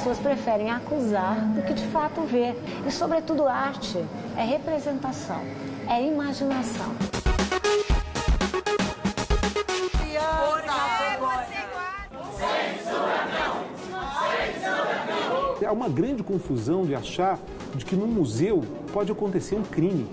pessoas preferem acusar do que de fato ver. E, sobretudo, arte é representação, é imaginação. Há uma grande confusão de achar de que no museu pode acontecer um crime.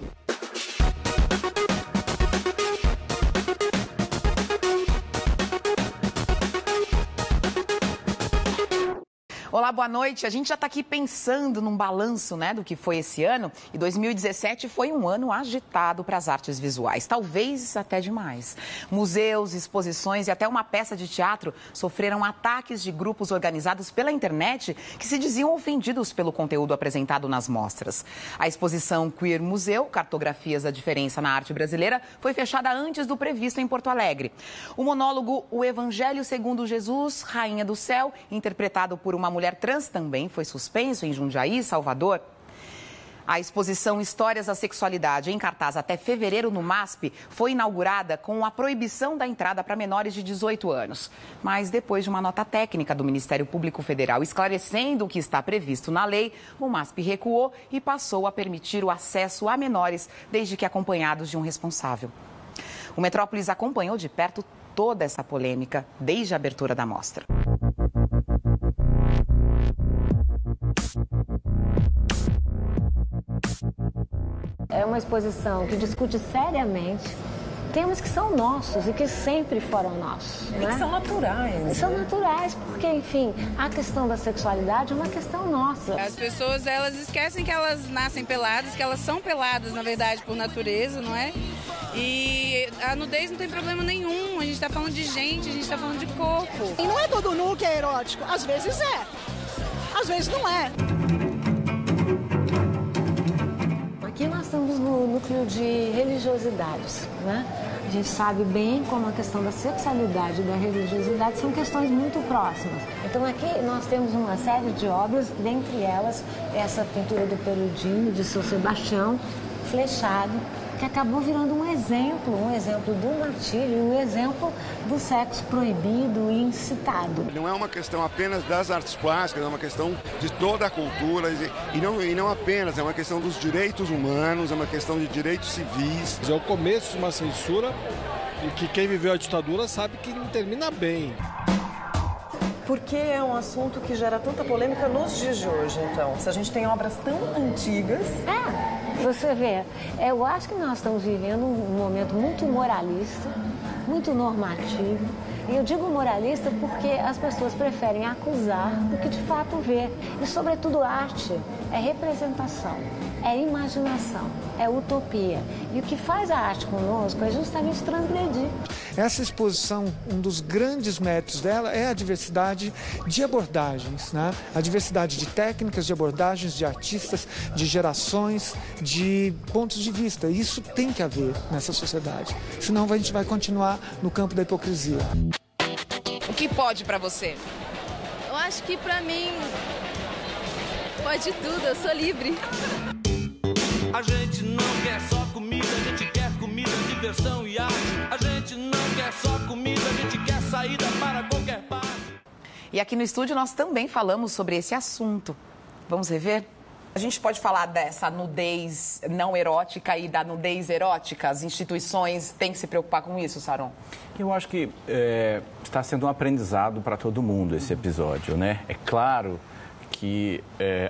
Olá, boa noite. A gente já está aqui pensando num balanço, do que foi esse ano. E 2017 foi um ano agitado para as artes visuais, talvez até demais. Museus, exposições e até uma peça de teatro sofreram ataques de grupos organizados pela internet que se diziam ofendidos pelo conteúdo apresentado nas mostras. A exposição Queer Museu, Cartografias da Diferença na Arte Brasileira, foi fechada antes do previsto em Porto Alegre. O monólogo O Evangelho segundo Jesus, Rainha do Céu, interpretado por uma mulher trans, também foi suspenso em Jundiaí, Salvador. A exposição Histórias da Sexualidade, em cartaz até fevereiro no MASP, foi inaugurada com a proibição da entrada para menores de 18 anos. Mas depois de uma nota técnica do Ministério Público Federal esclarecendo o que está previsto na lei, o MASP recuou e passou a permitir o acesso a menores, desde que acompanhados de um responsável. O Metrópolis acompanhou de perto toda essa polêmica desde a abertura da mostra. É uma exposição que discute seriamente temas que são nossos e que sempre foram nossos. E que são naturais. E são naturais, porque, enfim, a questão da sexualidade é uma questão nossa. As pessoas, elas esquecem que elas nascem peladas, que elas são peladas, na verdade, por natureza, não é? E a nudez não tem problema nenhum, a gente tá falando de gente, a gente tá falando de corpo. E não é todo nu que é erótico, às vezes é, às vezes não é. Aqui nós estamos no núcleo de religiosidades, A gente sabe bem como a questão da sexualidade e da religiosidade são questões muito próximas. Então aqui nós temos uma série de obras, dentre elas essa pintura do Perugino, de São Sebastião, Flechado, que acabou virando um exemplo do martírio, um exemplo do sexo proibido e incitado. Não é uma questão apenas das artes plásticas, é uma questão de toda a cultura e não apenas, é uma questão dos direitos humanos, é uma questão de direitos civis. É o começo de uma censura e que quem viveu a ditadura sabe que não termina bem. Porque é um assunto que gera tanta polêmica nos dias de hoje, então. Se a gente tem obras tão antigas... Você vê, eu acho que nós estamos vivendo um momento muito moralista, muito normativo. E eu digo moralista porque as pessoas preferem acusar do que de fato ver. E, sobretudo, arte é representação, é imaginação, é utopia. E o que faz a arte conosco é justamente transgredir. Essa exposição, um dos grandes méritos dela é a diversidade de abordagens, A diversidade de técnicas, de abordagens, de artistas, de gerações, de pontos de vista. Isso tem que haver nessa sociedade, senão a gente vai continuar no campo da hipocrisia. O que pode para você? Eu acho que para mim pode tudo, eu sou livre. A gente não quer só comida, a gente quer comida, diversão e arte. A gente não quer só comida, a gente quer saída para qualquer parte. E aqui no estúdio nós também falamos sobre esse assunto. Vamos rever? A gente pode falar dessa nudez não erótica e da nudez erótica? As instituições têm que se preocupar com isso, Saron? Eu acho que está sendo um aprendizado para todo mundo esse episódio, É claro que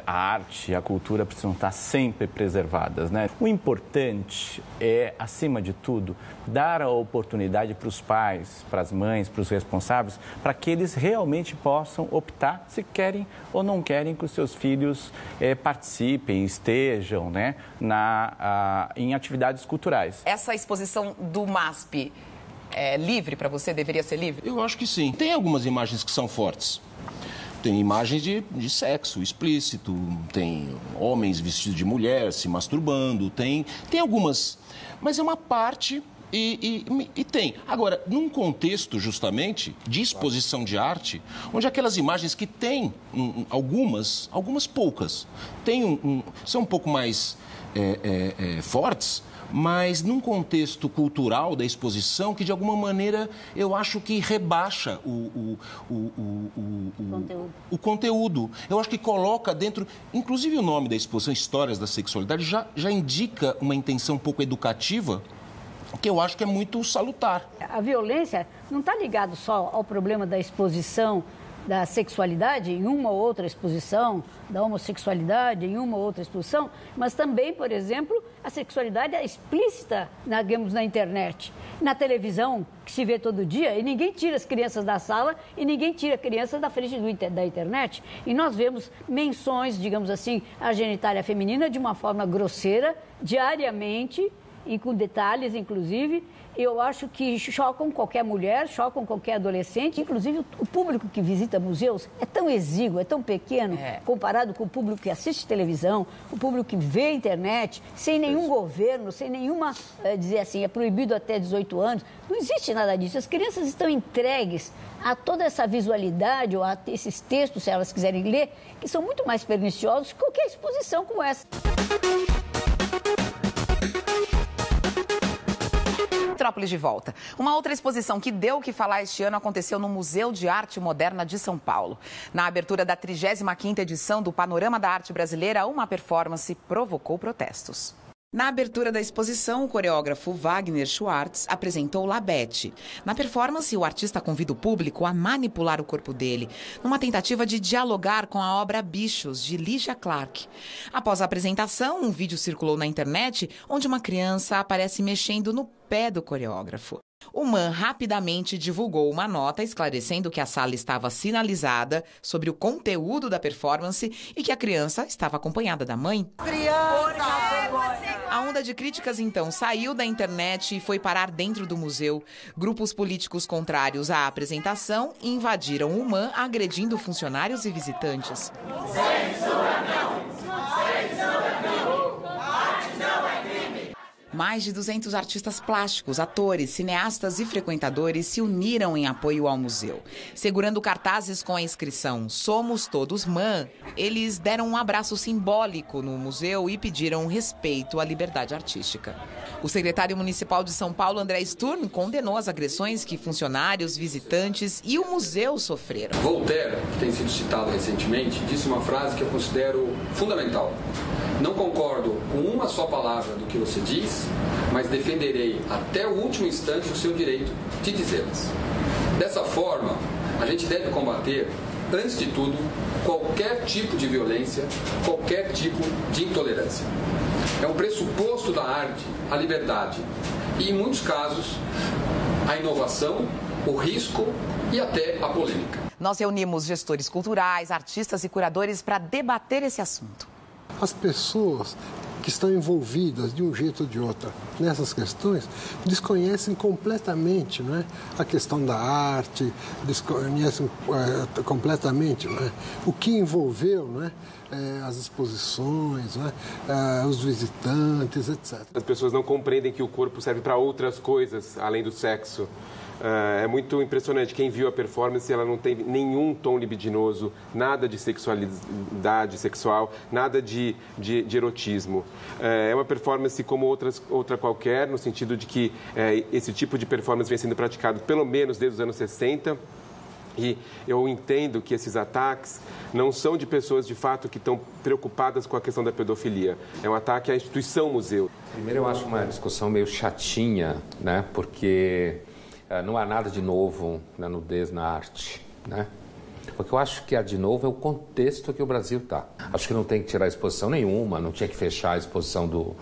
a arte e a cultura precisam estar sempre preservadas, O importante é, acima de tudo, dar a oportunidade para os pais, para as mães, para os responsáveis, para que eles realmente possam optar se querem ou não querem que os seus filhos participem, estejam, em atividades culturais. Essa exposição do MASP é livre para você? Deveria ser livre? Eu acho que sim. Tem algumas imagens que são fortes. Tem imagens de sexo explícito, tem homens vestidos de mulher se masturbando, tem algumas, mas é uma parte e tem. Agora, num contexto justamente de exposição de arte, onde aquelas imagens que tem algumas poucas, são um pouco mais fortes, mas num contexto cultural da exposição que, de alguma maneira, eu acho que rebaixa o conteúdo. Eu acho que coloca dentro... Inclusive o nome da exposição, Histórias da Sexualidade, já indica uma intenção um pouco educativa, que eu acho que é muito salutar. A violência não está ligada só ao problema da exposição da sexualidade em uma ou outra exposição, da homossexualidade em uma ou outra exposição, mas também, por exemplo, a sexualidade é explícita, digamos, na internet, na televisão, que se vê todo dia, e ninguém tira as crianças da sala e ninguém tira a criança da frente da internet. E nós vemos menções, digamos assim, à genitália feminina de uma forma grosseira, diariamente, e com detalhes, inclusive. Eu acho que chocam qualquer mulher, chocam qualquer adolescente. Inclusive, o público que visita museus é tão exíguo, é tão pequeno, comparado com o público que assiste televisão, o público que vê a internet, sem nenhum governo, sem nenhuma, dizer assim, é proibido até 18 anos. Não existe nada disso. As crianças estão entregues a toda essa visualidade ou a esses textos, se elas quiserem ler, que são muito mais perniciosos que qualquer exposição como essa. Metrópolis de volta. Uma outra exposição que deu o que falar este ano aconteceu no Museu de Arte Moderna de São Paulo. Na abertura da 35ª edição do Panorama da Arte Brasileira, uma performance provocou protestos. Na abertura da exposição, o coreógrafo Wagner Schwartz apresentou La Bête. Na performance, o artista convida o público a manipular o corpo dele, numa tentativa de dialogar com a obra Bichos, de Lygia Clark. Após a apresentação, um vídeo circulou na internet onde uma criança aparece mexendo no pé do coreógrafo. O MAN rapidamente divulgou uma nota esclarecendo que a sala estava sinalizada sobre o conteúdo da performance e que a criança estava acompanhada da mãe. A onda de críticas, então, saiu da internet e foi parar dentro do museu. Grupos políticos contrários à apresentação invadiram o MAN, agredindo funcionários e visitantes. Censura não! Censura não! Arte não é crime! Mais de 200 artistas plásticos, atores, cineastas e frequentadores se uniram em apoio ao museu. Segurando cartazes com a inscrição "Somos Todos MAN", eles deram um abraço simbólico no museu e pediram respeito à liberdade artística. O secretário municipal de São Paulo, André Sturm, condenou as agressões que funcionários, visitantes e o museu sofreram. Voltaire, que tem sido citado recentemente, disse uma frase que eu considero fundamental. Não concordo com uma só palavra do que você diz, mas defenderei até o último instante o seu direito de dizê-las. Dessa forma, a gente deve combater, antes de tudo, qualquer tipo de violência, qualquer tipo de intolerância. É um pressuposto da arte a liberdade e, em muitos casos, a inovação, o risco e até a polêmica. Nós reunimos gestores culturais, artistas e curadores para debater esse assunto. As pessoas que estão envolvidas de um jeito ou de outro nessas questões desconhecem completamente, não é, a questão da arte, desconhecem completamente, não é, o que envolveu, não é, as exposições, não é, os visitantes, etc. As pessoas não compreendem que o corpo serve para outras coisas além do sexo. É muito impressionante. Quem viu a performance, ela não tem nenhum tom libidinoso, nada de sexualidade sexual, nada de erotismo. É uma performance como outra qualquer, no sentido de que esse tipo de performance vem sendo praticado pelo menos desde os anos 60. E eu entendo que esses ataques não são de pessoas, de fato, que estão preocupadas com a questão da pedofilia. É um ataque à instituição museu. Primeiro, eu acho uma discussão meio chatinha, né? Porque não há nada de novo na nudez na arte, né? O que eu acho que há de novo é o contexto que o Brasil está. Acho que não tem que tirar exposição nenhuma, não tinha que fechar a exposição do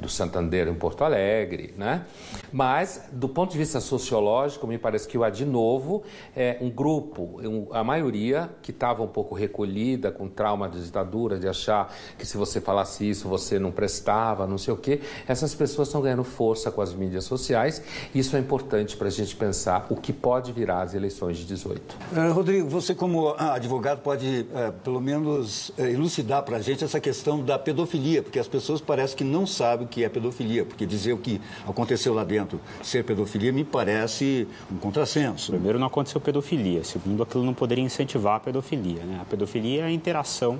Santander em Porto Alegre, né? Mas, do ponto de vista sociológico, me parece que o há de novo é um grupo, a maioria que estava um pouco recolhida, com trauma da ditadura, de achar que se você falasse isso, você não prestava, não sei o quê. Essas pessoas estão ganhando força com as mídias sociais. Isso é importante para a gente pensar o que pode virar as eleições de 18. Rodrigo, você como advogado pode, pelo menos, elucidar para a gente essa questão da pedofilia, porque as pessoas parecem que não sabem o que é pedofilia, porque dizer o que aconteceu lá dentro ser pedofilia me parece um contrassenso. Primeiro, não aconteceu pedofilia. Segundo, aquilo não poderia incentivar a pedofilia, né? A pedofilia é a interação,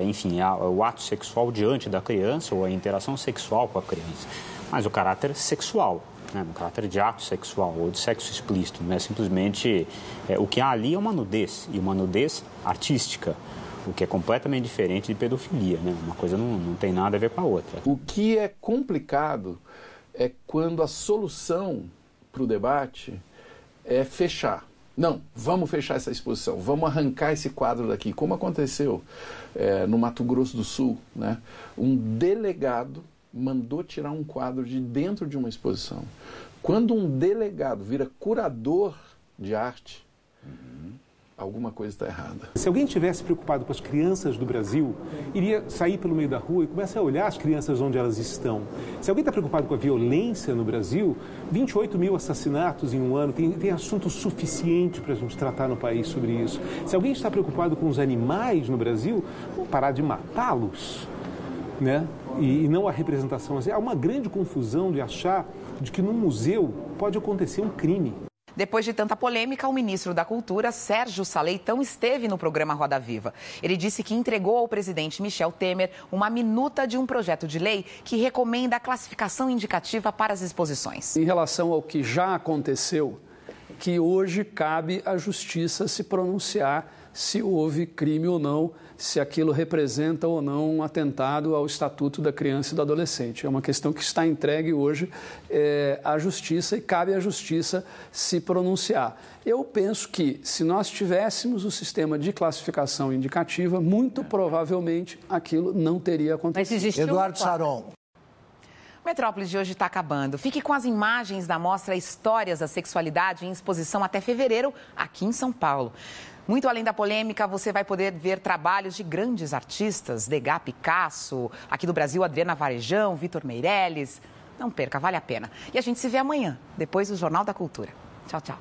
enfim, o ato sexual diante da criança ou a interação sexual com a criança. mas o caráter sexual, né? No caráter de ato sexual ou de sexo explícito, né? Simplesmente o que há ali é uma nudez, e uma nudez artística, o que é completamente diferente de pedofilia, né? Uma coisa não tem nada a ver com a outra. O que é complicado é quando a solução para o debate é fechar. Não, vamos fechar essa exposição, vamos arrancar esse quadro daqui, como aconteceu no Mato Grosso do Sul, né? Um delegado mandou tirar um quadro de dentro de uma exposição. Quando um delegado vira curador de arte, alguma coisa está errada. Se alguém estivesse preocupado com as crianças do Brasil, iria sair pelo meio da rua e começar a olhar as crianças onde elas estão. Se alguém está preocupado com a violência no Brasil, 28 mil assassinatos em um ano, tem assunto suficiente para a gente tratar no país sobre isso. Se alguém está preocupado com os animais no Brasil, vamos parar de matá-los, né? E não a representação. Há uma grande confusão de achar de que num museu pode acontecer um crime. Depois de tanta polêmica, o ministro da Cultura, Sérgio Saleitão, esteve no programa Roda Viva. Ele disse que entregou ao presidente Michel Temer uma minuta de um projeto de lei que recomenda a classificação indicativa para as exposições. Em relação ao que já aconteceu, que hoje cabe à justiça se pronunciar se houve crime ou não, se aquilo representa ou não um atentado ao Estatuto da Criança e do Adolescente. É uma questão que está entregue hoje à Justiça e cabe à Justiça se pronunciar. Eu penso que, se nós tivéssemos o sistema de classificação indicativa, muito provavelmente aquilo não teria acontecido. Eduardo Saron. O Metrópolis de hoje está acabando. Fique com as imagens da mostra Histórias da Sexualidade em exposição até fevereiro, aqui em São Paulo. Muito além da polêmica, você vai poder ver trabalhos de grandes artistas, Degas, Picasso, aqui do Brasil, Adriana Varejão, Vitor Meirelles. Não perca, vale a pena. E a gente se vê amanhã, depois do Jornal da Cultura. Tchau, tchau.